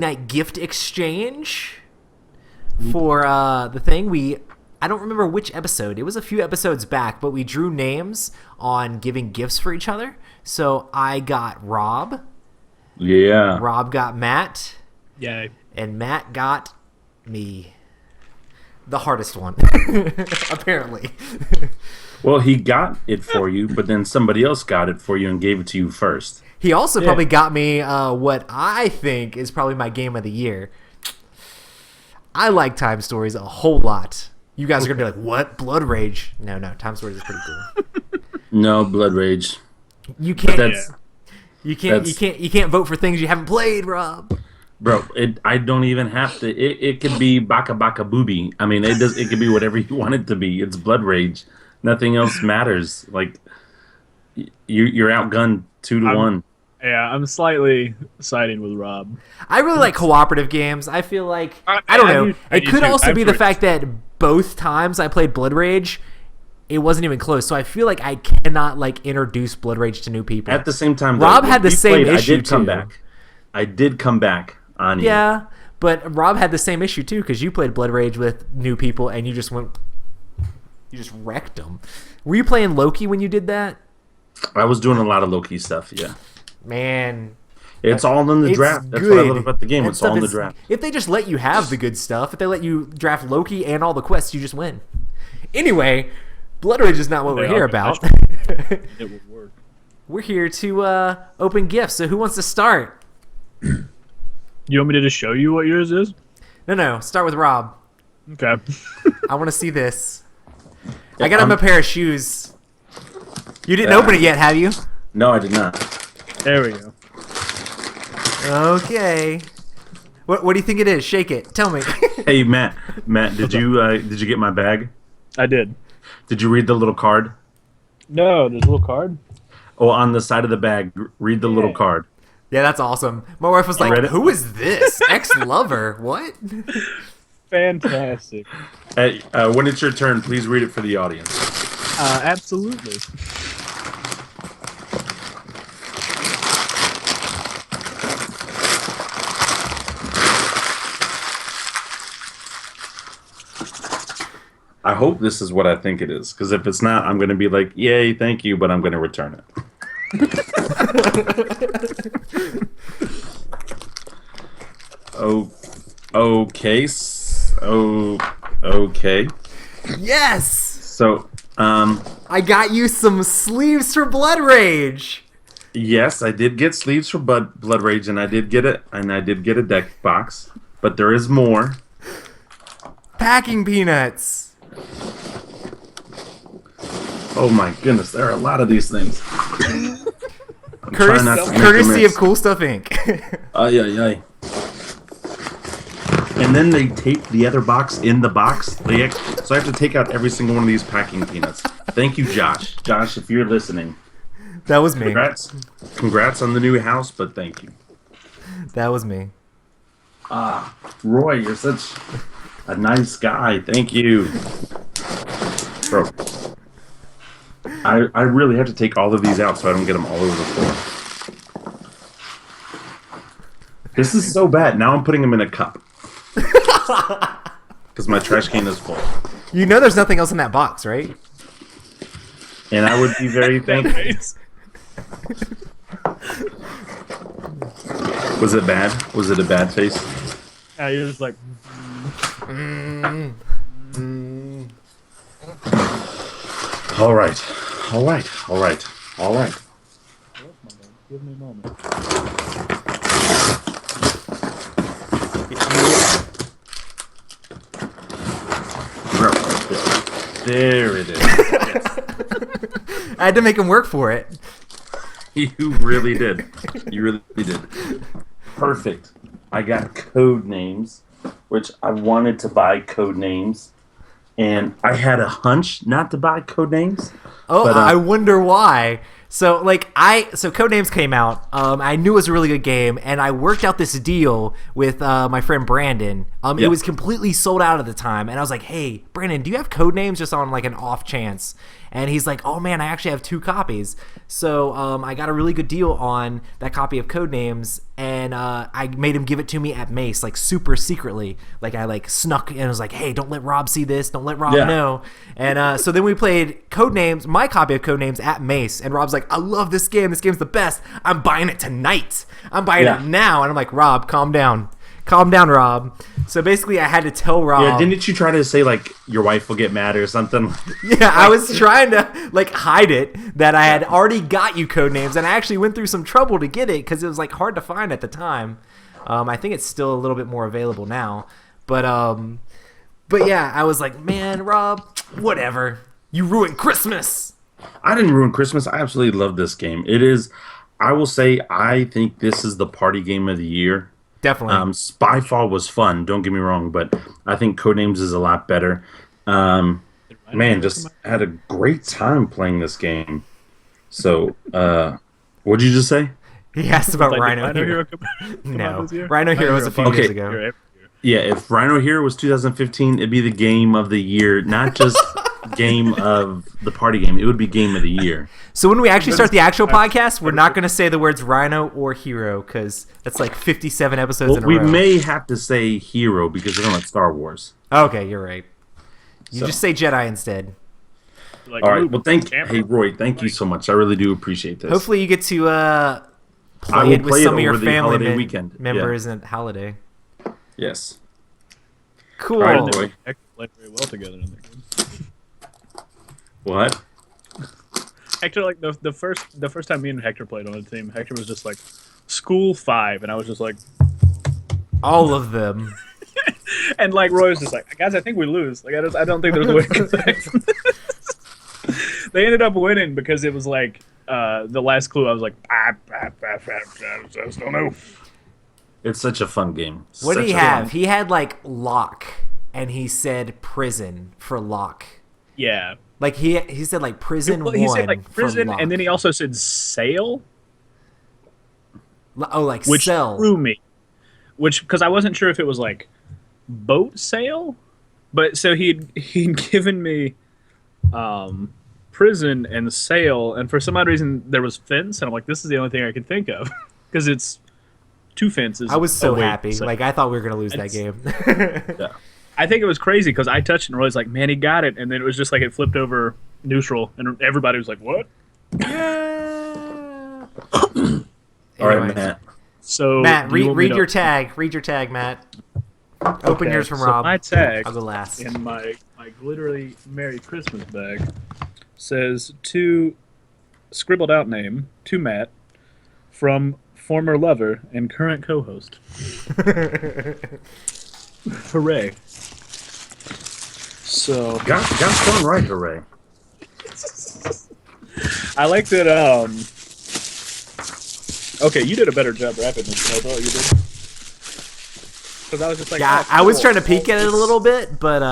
night gift exchange for the thing. I don't remember which episode. It was a few episodes back, but we drew names on giving gifts for each other. So I got Rob. Yeah. Rob got Matt. Yay. And Matt got me. The hardest one, apparently. Well, he got it for you, but then somebody else got it for you and gave it to you first. He also probably got me what I think is probably my game of the year. I like Time Stories a whole lot. You guys are going to be like, what? Blood Rage? No, Time Stories is pretty cool. No, Blood Rage. You can't you can't vote for things you haven't played, Rob. Bro, I don't even have to. It could be Baka Baka Booby. I mean, it could be whatever you want it to be. It's Blood Rage. Nothing else matters. Like, you're outgunned 2-1. Yeah, I'm slightly siding with Rob. I really like cooperative games. I feel like I don't know. It could also be the fact that both times I played Blood Rage, it wasn't even close. So I feel like I cannot introduce Blood Rage to new people. At the same time, Rob had the same issue I did come back. I did come back on you. Yeah, but Rob had the same issue too because you played Blood Rage with new people and you just wrecked them. Were you playing Loki when you did that? I was doing a lot of Loki stuff. Yeah. Man, it's all in the draft. That's good. what I love about the game. It's all in the draft. If they just let you have the good stuff, if they let you draft Loki and all the quests, you just win. Anyway, Blood Rage is not what we're here about. It would work. We're here to open gifts. So who wants to start? You want me to just show you what yours is? No. Start with Rob. Okay. I want to see this. I got him a pair of shoes. You didn't open it yet, have you? No, I did not. There we go. Okay. What do you think it is? Shake it. Tell me. Hey, Matt, did you get my bag? I did. Did you read the little card? No, there's a little card. Oh, on the side of the bag, read the little card. Yeah, that's awesome. My wife was like, "Who is this? Ex-lover? What?" Fantastic. Hey, when it's your turn, please read it for the audience. Absolutely. I hope this is what I think it is, because if it's not, I'm going to be like, yay, thank you, but I'm going to return it. Okay. Yes. So, I got you some sleeves for Blood Rage. yes, I did get sleeves for Blood Rage, and I did get a deck box, but there is more. Packing peanuts. Oh my goodness, there are a lot of these things. Courtesy of Cool Stuff Inc. Ay. And then they tape the other box in the box. So I have to take out every single one of these packing peanuts. Thank you, Josh. Josh, if you're listening. That was me. Congrats on the new house, but thank you. That was me. Roy, you're such a nice guy. Thank you. Bro, I really have to take all of these out so I don't get them all over the floor. This is so bad. Now I'm putting them in a cup. Because my trash can is full. You know there's nothing else in that box, right? And I would be very thankful. Was it bad? Was it a bad face? Yeah, you're just like... All right. Give me a moment. There it is. Yes. I had to make him work for it. You really did. You really did. Perfect. I got code names, which I wanted to buy code names, and I had a hunch not to buy code names. Oh, but, I wonder why. So Codenames came out. I knew it was a really good game, and I worked out this deal with my friend Brandon. It was completely sold out at the time, and I was like, "Hey, Brandon, do you have Codenames just on an off chance?" And he's like, oh man, I actually have 2 copies. So I got a really good deal on that copy of Codenames, and I made him give it to me at Mace, like super secretly. Like I like snuck and was like, hey, don't let Rob see this, don't let Rob know. And so then we played Codenames, my copy of Codenames at Mace, and Rob's like, I love this game, this game's the best, I'm buying it tonight, I'm buying it now. And I'm like, Rob, calm down, Rob. So basically I had to tell Rob. Yeah, didn't you try to say like your wife will get mad or something? Yeah, I was trying to like hide it that I had already got you Codenames, and I actually went through some trouble to get it because it was like hard to find at the time. I think it's still a little bit more available now, but yeah, I was like, man, Rob, whatever, you ruined Christmas. I didn't ruin Christmas. I absolutely love this game. It is, I will say, I think this is the party game of the year. Definitely. Spyfall was fun, don't get me wrong, but I think Codenames is a lot better. Man, just had a great time playing this game. So, what'd you just say? He asked about Like, Rhino Hero. No, Rhino Hero was a few years ago. Yeah, if Rhino Hero was 2015, it'd be the game of the year, not just game of the party game. It would be game of the year. So when we actually start the actual podcast, we're not going to say the words Rhino or Hero because that's like 57 episodes in a row. We may have to say Hero because we're on Star Wars. Okay, you're right. You just say Jedi instead. Like, all right. Well, hey Roy, thank you so much. I really do appreciate this. Hopefully, you get to play it with some of your family members weekend. at holiday. Yes. Cool. All right, Roy. Hector played very well together in that game. What? Hector, like the first time me and Hector played on a team, Hector was just like, school 5, and I was just like, all of them. And like Roy was just like, guys, I think we lose. Like I don't think there's a way to get back from this. They ended up winning because it was like the last clue. I was like, I don't know. It's such a fun game. What did he have? He had like lock, and he said prison for lock. Yeah. Like he said like prison. He said like prison, for lock. and then he also said sail. Oh, like which sell. threw me. Which because I wasn't sure if it was like boat sail, but so he'd given me prison and sail, and for some odd reason there was fence, and I'm like, this is the only thing I could think of because it's 2 fences. I was so away, happy. so. Like I thought we were gonna lose that game. Yeah. I think it was crazy because I touched it and Roy's like, man, he got it, and then it was just like it flipped over neutral, and everybody was like, what? Yeah. All right, Matt. So Matt, read your tag. Read your tag, Matt. Open yours from Rob. My tag I'll go last. in my glittery Merry Christmas bag says to scribbled out name to Matt from former lover and current co-host. Hooray! So Got one right, hooray! I like that. Okay, you did a better job rapping than I thought you did. Because I was just like, yeah, oh, I was cool. trying to peek at it a little bit, but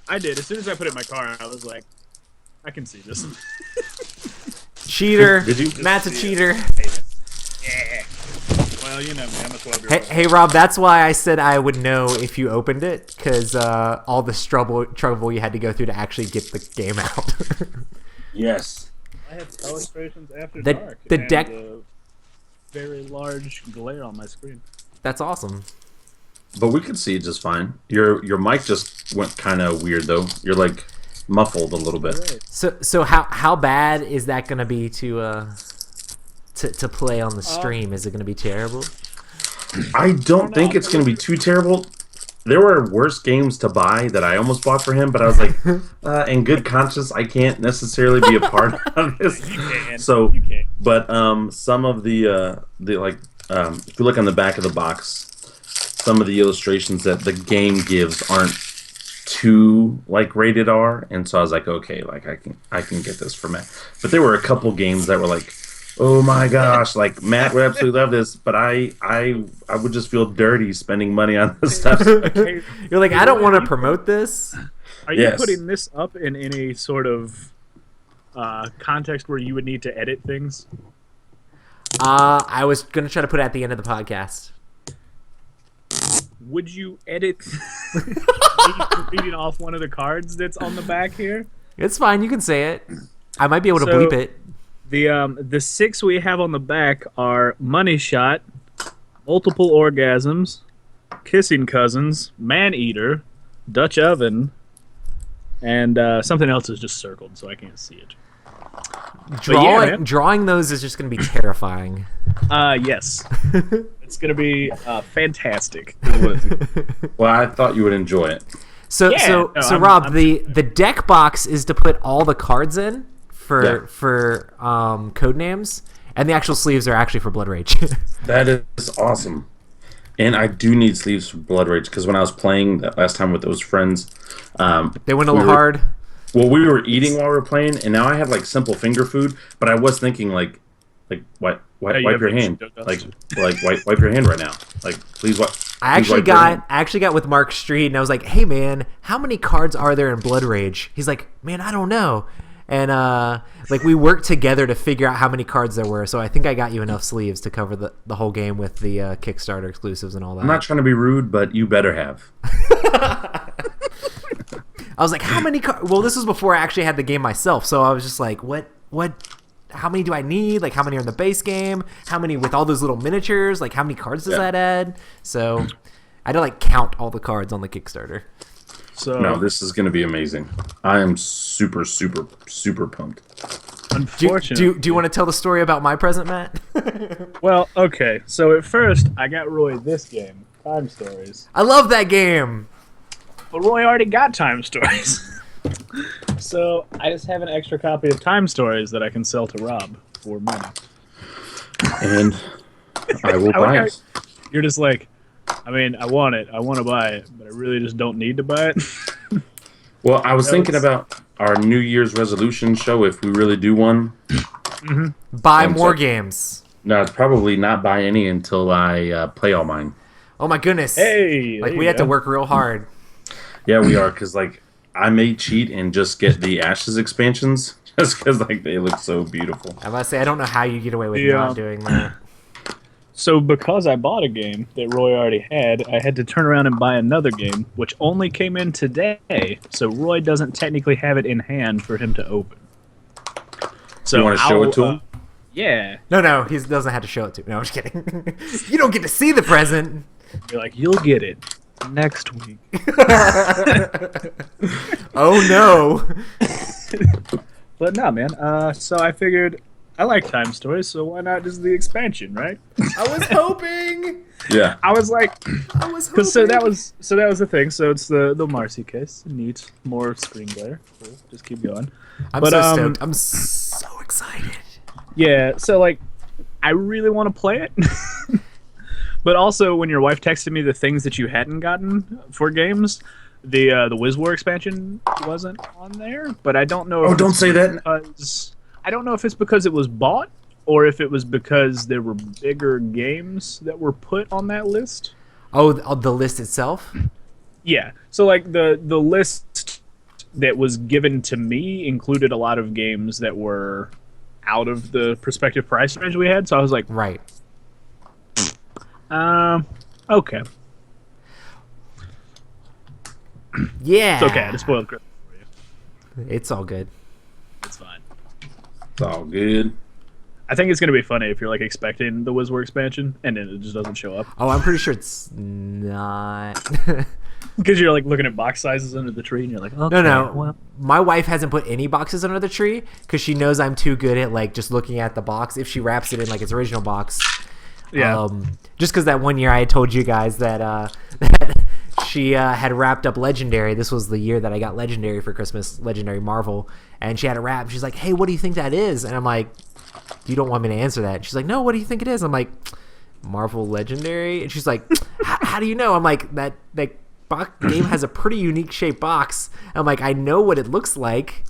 I did. As soon as I put it in my car, I was like, I can see this. cheater. Did you? Matt's a cheater. Yeah. Well, you know me. I'm a 12-year-old. Hey, Rob, that's why I said I would know if you opened it, because all the trouble you had to go through to actually get the game out. Yes. I have illustrations after The- dark. the and deck- a very large glare on my screen. That's awesome. But we could see it just fine. Your mic just went kind of weird though. You're like muffled a little bit. Right. So how bad is that gonna be to play on the stream? Is it gonna be terrible? I don't think it's going to be too terrible. There were worse games to buy that I almost bought for him, but I was like, in good conscience, I can't necessarily be a part of this. You can. So, You can. but some of the like, if you look on the back of the box, some of the illustrations that the game gives aren't too like rated R, and so I was like, okay, like I can get this for Matt. But there were a couple games that were like, oh my gosh, like Matt would absolutely love this, but I would just feel dirty spending money on this stuff. Okay. You're like, I don't want to promote this. Are you Yes. putting this up in any sort of context where you would need to edit things? I was gonna try to put it at the end of the podcast. would you edit me reading off one of the cards that's on the back here? It's fine. You can say it. I might be able to So- bleep it. The 6 we have on the back are Money Shot, Multiple Orgasms, Kissing Cousins, Man Eater, Dutch Oven, and something else is just circled, so I can't see it. man. Drawing those is just going to be terrifying. Yes. It's going to be fantastic. is what it's- Well, I thought you would enjoy it. So Yeah, so no, so I'm- Rob, I'm- the deck box is to put all the cards in Yeah. for code names, and the actual sleeves are actually for Blood Rage. That is awesome. And I do need sleeves for Blood Rage because when I was playing that last time with those friends, They went a We little were- hard. well, we were eating while we were playing, and now I have like simple finger food. But I was thinking like wipe you wipe have your itchy hand, dust. like wipe your hand right now. Like please wipe. I actually got with Mark Street, and I was like, "Hey man, how many cards are there in Blood Rage?" He's like, "Man, I don't know." And like we worked together to figure out how many cards there were. So I think I got you enough sleeves to cover the whole game with the Kickstarter exclusives and all that. I'm not trying to be rude, but you better have. I was like, "How many cards?" Well, this was before I actually had the game myself, so I was just like, "What? How many do I need? Like, how many are in the base game? How many with all those little miniatures? Like, how many cards does that add?" So I had to like count all the cards on the Kickstarter. So, No, this is going to be amazing. I am super, super, super pumped. unfortunately. Do you want to tell the story about my present, Matt? Well, okay. So at first, I got Roy this game, Time Stories. I love that game. But Roy already got Time Stories. So I just have an extra copy of Time Stories that I can sell to Rob for money. And I will I buy like it. You're just like, I mean, I want it. I want to buy it, but I really just don't need to buy it. Well, I was No, thinking it's- about our New Year's resolution show if we really do one. Buy I'm more sorry. games. No, it's probably not buy any until I play all mine. Oh my goodness. Hey, Like there we you have to go. work real hard. Yeah, we are, because like I may cheat and just get the Ashes expansions just because like they look so beautiful. I must say I don't know how you get away with Yeah. not doing that. So because I bought a game that Roy already had, I had to turn around and buy another game, which only came in today. So Roy doesn't technically have it in hand for him to open. So You want to show it to him? Yeah. No, he doesn't have to show it to me. No, I'm just kidding. You don't get to see the present. You're like, you'll get it next week. Oh no. But no, man. So I figured I like Time Stories, so why not just the expansion, right? I was hoping. Yeah. I was like, I was hoping. because so that was the thing. So it's the Marcy case. Neat, more screen glare. Cool. Just keep going. I'm but, so um, stoked. I'm so excited. Yeah. So like, I really want to play it. But also, when your wife texted me the things that you hadn't gotten for games, the Wiz War expansion wasn't on there. But I don't know. Oh, if don't it's say that. because- I don't know if it's because it was bought or if it was because there were bigger games that were put on that list. Oh, the list itself? Yeah. So like the list that was given to me included a lot of games that were out of the prospective price range we had. So I was like, Right. okay. Yeah. It's okay. I just spoiled Christmas for you. It's all good. It's fine. It's all good. I think it's gonna be funny if you're like expecting the Wiz War expansion and then it just doesn't show up Oh, I'm pretty sure it's not. because you're like looking at box sizes under the tree and you're like, okay, No. well, My wife hasn't put any boxes under the tree because she knows I'm too good at like just looking at the box. If she wraps it in like its original box, yeah. just because that one year I had told you guys that that she had wrapped up Legendary. This was the year that I got Legendary for Christmas, Legendary Marvel, and she had it wrapped. She's like, "Hey, what do you think that is?" And I'm like, "You don't want me to answer that." And she's like, "No, what do you think it is?" I'm like, "Marvel Legendary," and she's like, "How do you know?" I'm like, "That game has a pretty unique shaped box." I'm like, "I know what it looks like."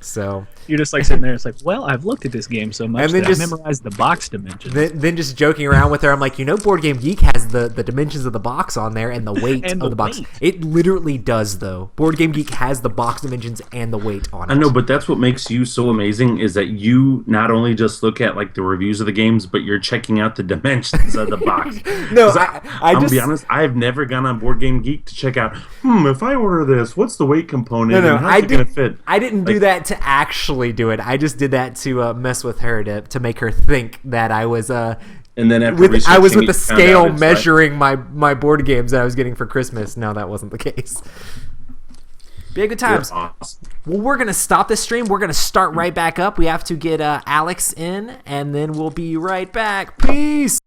So You're just like sitting there. It's like, well, I've looked at this game so much And then that just- I memorized the box dimensions. Then just joking around with her, I'm like, Board Game Geek has the dimensions of the box on there and the weight And of the the box. weight. It literally does, though. Board Game Geek has the box dimensions and the weight on it. I know, but that's what makes you so amazing is that you not only just look at like the reviews of the games, but you're checking out the dimensions of the box. No, 'Cause I I'm gonna just be honest, I have never gone on Board Game Geek to check out, if I order this, what's the weight component No, and how's it gonna fit? I didn't do Like- that to actually do it. I just did that to mess with her to make her think that I was And then after I was with researching the it, you found scale out it's right. measuring my board games that I was getting for Christmas. No, that wasn't the case. Be a good You're times. awesome. Well, we're gonna stop this stream. We're gonna start right back up. We have to get Alex in, and then we'll be right back. Peace.